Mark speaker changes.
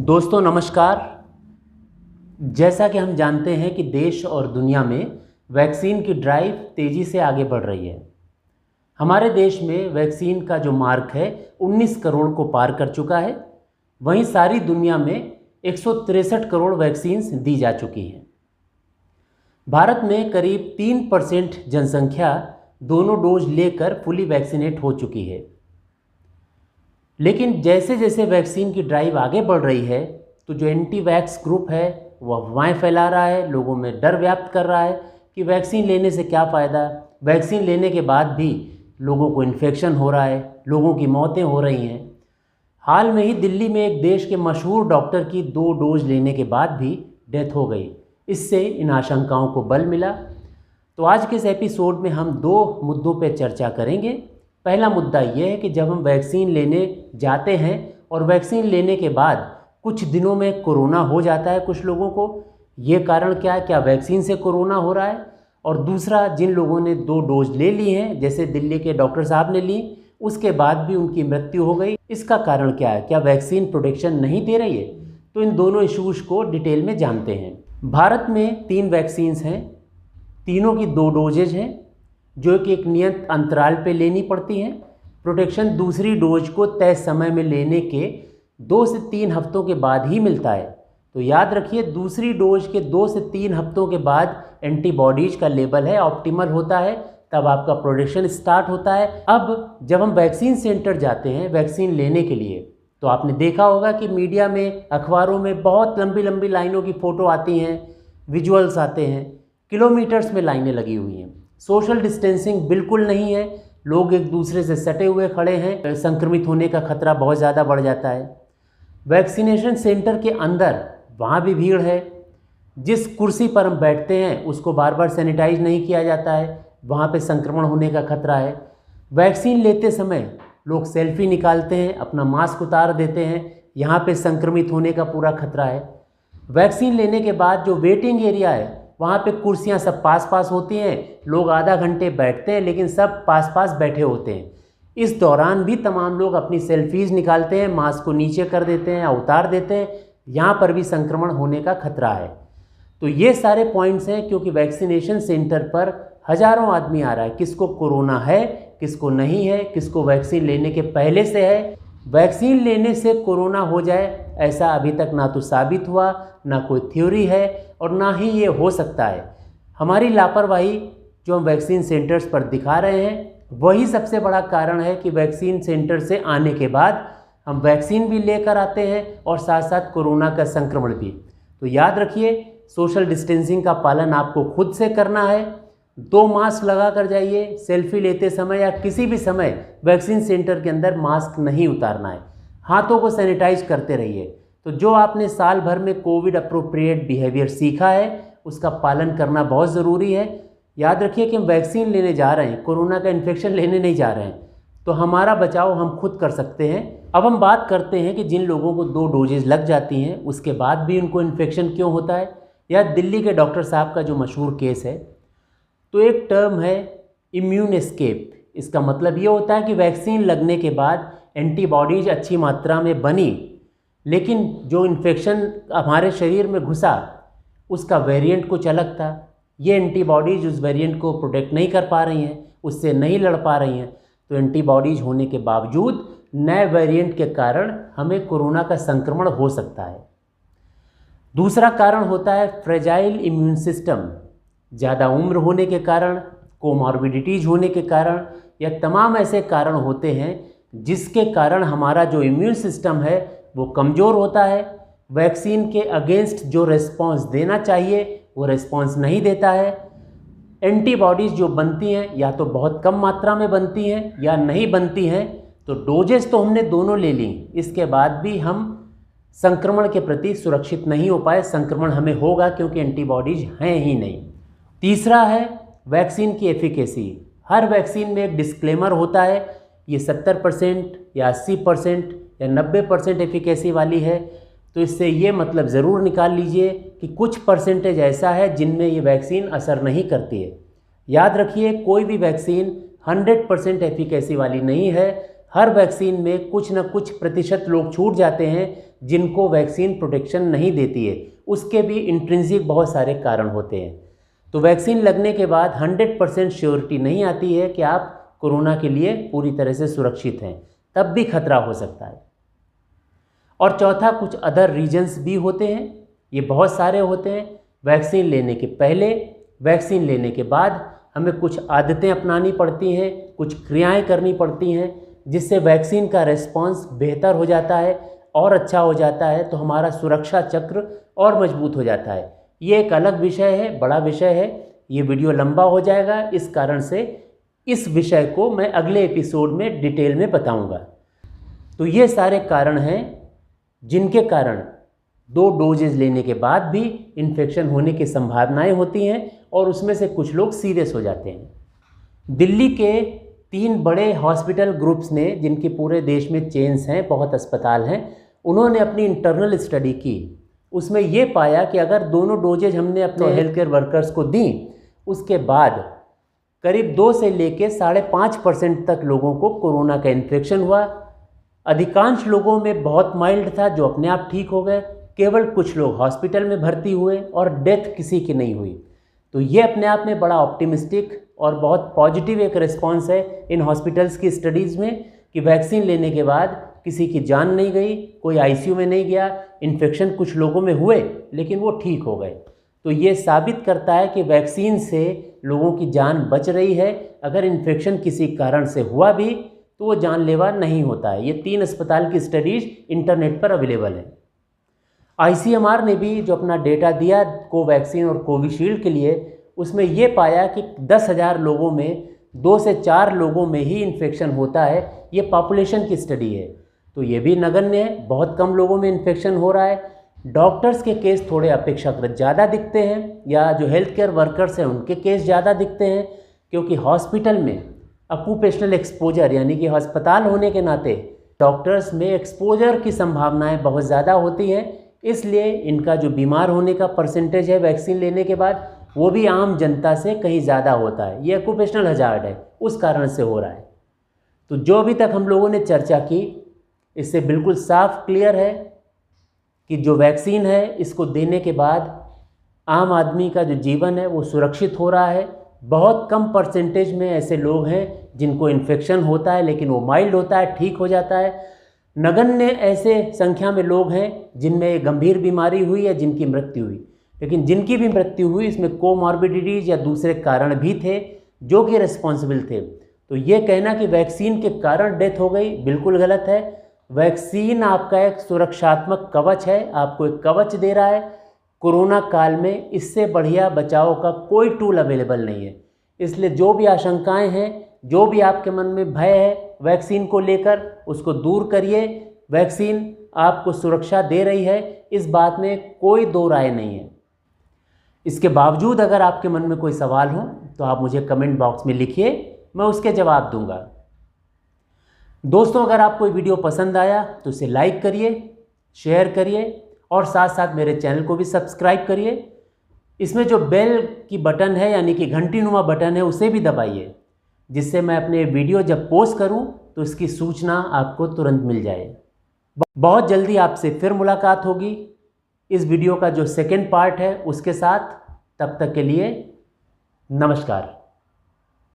Speaker 1: दोस्तों नमस्कार। जैसा कि हम जानते हैं कि देश और दुनिया में वैक्सीन की ड्राइव तेज़ी से आगे बढ़ रही है। हमारे देश में वैक्सीन का जो मार्क है 19 करोड़ को पार कर चुका है। वहीं सारी दुनिया में 163 करोड़ वैक्सीन्स दी जा चुकी हैं। भारत में करीब 3% जनसंख्या दोनों डोज लेकर फुली वैक्सीनेट हो चुकी है। लेकिन जैसे जैसे वैक्सीन की ड्राइव आगे बढ़ रही है तो जो एंटी वैक्स ग्रुप है वह अफवाहें फैला रहा है, लोगों में डर व्याप्त कर रहा है कि वैक्सीन लेने से क्या फ़ायदा। वैक्सीन लेने के बाद भी लोगों को इन्फेक्शन हो रहा है, लोगों की मौतें हो रही हैं। हाल में ही दिल्ली में एक देश के मशहूर डॉक्टर की 2 डोज लेने के बाद भी डेथ हो गई। इससे इन आशंकाओं को बल मिला। तो आज के इस एपिसोड में हम 2 मुद्दों पर चर्चा करेंगे। पहला मुद्दा ये है कि जब हम वैक्सीन लेने जाते हैं और वैक्सीन लेने के बाद कुछ दिनों में कोरोना हो जाता है कुछ लोगों को, ये कारण क्या है, क्या वैक्सीन से कोरोना हो रहा है। और दूसरा, जिन लोगों ने 2 डोज ले ली हैं, जैसे दिल्ली के डॉक्टर साहब ने ली, उसके बाद भी उनकी मृत्यु हो गई, इसका कारण क्या है, क्या वैक्सीन प्रोटेक्शन नहीं दे रही है। तो इन दोनों इशूज़ को डिटेल में जानते हैं। भारत में 3 वैक्सीन्स हैं, तीनों की 2 डोजेज हैं जो कि एक नियत अंतराल पे लेनी पड़ती हैं। प्रोटेक्शन दूसरी डोज को तय समय में लेने के 2 से 3 हफ्तों के बाद ही मिलता है। तो याद रखिए, दूसरी डोज के 2 से 3 हफ्तों के बाद एंटीबॉडीज का लेवल है ऑप्टिमल होता है, तब आपका प्रोटेक्शन स्टार्ट होता है। अब जब हम वैक्सीन सेंटर जाते हैं वैक्सीन लेने के लिए, तो आपने देखा होगा कि मीडिया में, अखबारों में बहुत लंबी लंबी लाइनों की फ़ोटो आती हैं, विजुअल्स आते हैं, किलोमीटर्स में लाइनें लगी हुई हैं। सोशल डिस्टेंसिंग बिल्कुल नहीं है, लोग एक दूसरे से सटे हुए खड़े हैं, संक्रमित होने का खतरा बहुत ज़्यादा बढ़ जाता है। वैक्सीनेशन सेंटर के अंदर वहाँ भी भीड़ है, जिस कुर्सी पर हम बैठते हैं उसको बार बार सैनिटाइज नहीं किया जाता है, वहाँ पे संक्रमण होने का खतरा है। वैक्सीन लेते समय लोग सेल्फी निकालते हैं, अपना मास्क उतार देते हैं, यहाँ पे संक्रमित होने का पूरा खतरा है। वैक्सीन लेने के बाद जो वेटिंग एरिया है वहाँ पे कुर्सियाँ सब पास पास होती हैं, लोग आधा घंटे बैठते हैं लेकिन सब पास पास बैठे होते हैं। इस दौरान भी तमाम लोग अपनी सेल्फीज़ निकालते हैं, मास्क को नीचे कर देते हैं या उतार देते हैं, यहाँ पर भी संक्रमण होने का खतरा है। तो ये सारे पॉइंट्स हैं, क्योंकि वैक्सीनेशन सेंटर पर हज़ारों आदमी आ रहा है, किसको कोरोना है किसको नहीं है, किसको वैक्सीन लेने के पहले से है। वैक्सीन लेने से कोरोना हो जाए ऐसा अभी तक ना तो साबित हुआ, ना कोई थ्योरी है और ना ही ये हो सकता है। हमारी लापरवाही जो हम वैक्सीन सेंटर्स पर दिखा रहे हैं वही सबसे बड़ा कारण है कि वैक्सीन सेंटर से आने के बाद हम वैक्सीन भी लेकर आते हैं और साथ साथ कोरोना का संक्रमण भी। तो याद रखिए, सोशल डिस्टेंसिंग का पालन आपको खुद से करना है। 2 मास्क लगा कर जाइए, सेल्फी लेते समय या किसी भी समय वैक्सीन सेंटर के अंदर मास्क नहीं उतारना है, हाथों को सैनिटाइज करते रहिए। तो जो आपने साल भर में कोविड अप्रोप्रिएट बिहेवियर सीखा है उसका पालन करना बहुत ज़रूरी है। याद रखिए कि हम वैक्सीन लेने जा रहे हैं, कोरोना का इन्फेक्शन लेने नहीं जा रहे हैं, तो हमारा बचाव हम खुद कर सकते हैं। अब हम बात करते हैं कि जिन लोगों को 2 डोजेज लग जाती हैं उसके बाद भी उनको इन्फेक्शन क्यों होता है। या दिल्ली के डॉक्टर साहब का जो मशहूर केस है, तो एक टर्म है इम्यून एस्केप। इसका मतलब ये होता है कि वैक्सीन लगने के बाद एंटीबॉडीज अच्छी मात्रा में बनी, लेकिन जो इन्फेक्शन हमारे शरीर में घुसा उसका वेरिएंट कुछ अलग था। ये एंटीबॉडीज उस वेरिएंट को प्रोटेक्ट नहीं कर पा रही हैं, उससे नहीं लड़ पा रही हैं। तो एंटीबॉडीज होने के बावजूद नए वेरिएंट के कारण हमें कोरोना का संक्रमण हो सकता है। दूसरा कारण होता है फ्रेजाइल इम्यून सिस्टम। ज़्यादा उम्र होने के कारण, कोमॉर्बिडिटीज होने के कारण, या तमाम ऐसे कारण होते हैं जिसके कारण हमारा जो इम्यून सिस्टम है वो कमज़ोर होता है। वैक्सीन के अगेंस्ट जो रिस्पॉन्स देना चाहिए वो रिस्पॉन्स नहीं देता है। एंटीबॉडीज़ जो बनती हैं या तो बहुत कम मात्रा में बनती हैं या नहीं बनती हैं। तो डोजेस तो हमने दोनों ले ली, इसके बाद भी हम संक्रमण के प्रति सुरक्षित नहीं हो पाए। संक्रमण हमें होगा क्योंकि एंटीबॉडीज हैं ही नहीं। तीसरा है वैक्सीन की एफिकेसी। हर वैक्सीन में एक डिस्क्लेमर होता है, ये 70% या 80% या 90% एफिकेसी वाली है। तो इससे ये मतलब ज़रूर निकाल लीजिए कि कुछ परसेंटेज ऐसा है जिनमें ये वैक्सीन असर नहीं करती है। याद रखिए, कोई भी वैक्सीन 100% एफिकेसी वाली नहीं है। हर वैक्सीन में कुछ न कुछ प्रतिशत लोग छूट जाते हैं जिनको वैक्सीन प्रोटेक्शन नहीं देती है, उसके भी इंट्रिंसिक बहुत सारे कारण होते हैं। तो वैक्सीन लगने के बाद 100% श्योरिटी नहीं आती है कि आप कोरोना के लिए पूरी तरह से सुरक्षित हैं, तब भी खतरा हो सकता है। और चौथा, कुछ अदर रीजन्स भी होते हैं, ये बहुत सारे होते हैं। वैक्सीन लेने के पहले, वैक्सीन लेने के बाद हमें कुछ आदतें अपनानी पड़ती हैं, कुछ क्रियाएं करनी पड़ती हैं, जिससे वैक्सीन का रिस्पांस बेहतर हो जाता है और अच्छा हो जाता है, तो हमारा सुरक्षा चक्र और मजबूत हो जाता है। ये एक अलग विषय है, बड़ा विषय है, ये वीडियो लंबा हो जाएगा, इस कारण से इस विषय को मैं अगले एपिसोड में डिटेल में बताऊंगा। तो ये सारे कारण हैं जिनके कारण 2 डोजेज लेने के बाद भी इन्फेक्शन होने की संभावनाएं होती हैं और उसमें से कुछ लोग सीरियस हो जाते हैं। दिल्ली के 3 बड़े हॉस्पिटल ग्रुप्स ने, जिनके पूरे देश में चेन्स हैं, बहुत अस्पताल हैं, उन्होंने अपनी इंटरनल स्टडी की। उसमें ये पाया कि अगर दोनों डोजेज हमने अपने हेल्थ केयर वर्कर्स को दी, उसके बाद करीब 2 से लेकर 5.5% तक लोगों को कोरोना का इन्फेक्शन हुआ। अधिकांश लोगों में बहुत माइल्ड था, जो अपने आप ठीक हो गए। केवल कुछ लोग हॉस्पिटल में भर्ती हुए और डेथ किसी की नहीं हुई। तो ये अपने आप में बड़ा ऑप्टिमिस्टिक और बहुत पॉजिटिव एक रिस्पांस है इन हॉस्पिटल्स की स्टडीज़ में कि वैक्सीन लेने के बाद किसी की जान नहीं गई, कोई आईसीयू में नहीं गया, इन्फेक्शन कुछ लोगों में हुए लेकिन वो ठीक हो गए। तो ये साबित करता है कि वैक्सीन से लोगों की जान बच रही है। अगर इन्फेक्शन किसी कारण से हुआ भी तो वो जानलेवा नहीं होता है। ये 3 अस्पताल की स्टडीज़ इंटरनेट पर अवेलेबल है। ICMR ने भी जो अपना डेटा दिया कोवैक्सीन और कोविशील्ड के लिए, उसमें ये पाया कि 10,000 लोगों में 2 से 4 लोगों में ही इन्फेक्शन होता है। ये पॉपुलेशन की स्टडी है, तो ये भी नगण्य है, बहुत कम लोगों में इन्फेक्शन हो रहा है। डॉक्टर्स के केस थोड़े अपेक्षाकृत ज़्यादा दिखते हैं, या जो हेल्थ केयर वर्कर्स हैं उनके केस ज़्यादा दिखते हैं, क्योंकि हॉस्पिटल में ऑक्यूपेशनल एक्सपोजर, यानी कि अस्पताल होने के नाते डॉक्टर्स में एक्सपोजर की संभावनाएं बहुत ज़्यादा होती हैं। इसलिए इनका जो बीमार होने का परसेंटेज है वैक्सीन लेने के बाद, वो भी आम जनता से कहीं ज़्यादा होता है। ये ऑक्यूपेशनल हजार्ड है, उस कारण से हो रहा है। तो जो अभी तक हम लोगों ने चर्चा की, इससे बिल्कुल साफ क्लियर है कि जो वैक्सीन है, इसको देने के बाद आम आदमी का जो जीवन है वो सुरक्षित हो रहा है। बहुत कम परसेंटेज में ऐसे लोग हैं जिनको इन्फेक्शन होता है, लेकिन वो माइल्ड होता है, ठीक हो जाता है। नगण्य ऐसे संख्या में लोग हैं जिनमें गंभीर बीमारी हुई या जिनकी मृत्यु हुई। लेकिन जिनकी भी मृत्यु हुई, इसमें कोमॉर्बिडिटीज या दूसरे कारण भी थे जो कि रिस्पॉन्सिबल थे। तो ये कहना कि वैक्सीन के कारण डेथ हो गई, बिल्कुल गलत है। वैक्सीन आपका एक सुरक्षात्मक कवच है, आपको एक कवच दे रहा है। कोरोना काल में इससे बढ़िया बचाव का कोई टूल अवेलेबल नहीं है। इसलिए जो भी आशंकाएं हैं, जो भी आपके मन में भय है वैक्सीन को लेकर, उसको दूर करिए। वैक्सीन आपको सुरक्षा दे रही है, इस बात में कोई दो राय नहीं है। इसके बावजूद अगर आपके मन में कोई सवाल हो तो आप मुझे कमेंट बॉक्स में लिखिए, मैं उसके जवाब दूंगा। दोस्तों, अगर आपको ये वीडियो पसंद आया तो इसे लाइक करिए, शेयर करिए और साथ साथ मेरे चैनल को भी सब्सक्राइब करिए। इसमें जो बेल की बटन है, यानी कि घंटी नुमा बटन है, उसे भी दबाइए, जिससे मैं अपने वीडियो जब पोस्ट करूं तो इसकी सूचना आपको तुरंत मिल जाए। बहुत जल्दी आपसे फिर मुलाकात होगी इस वीडियो का जो सेकंड पार्ट है उसके साथ। तब तक के लिए नमस्कार।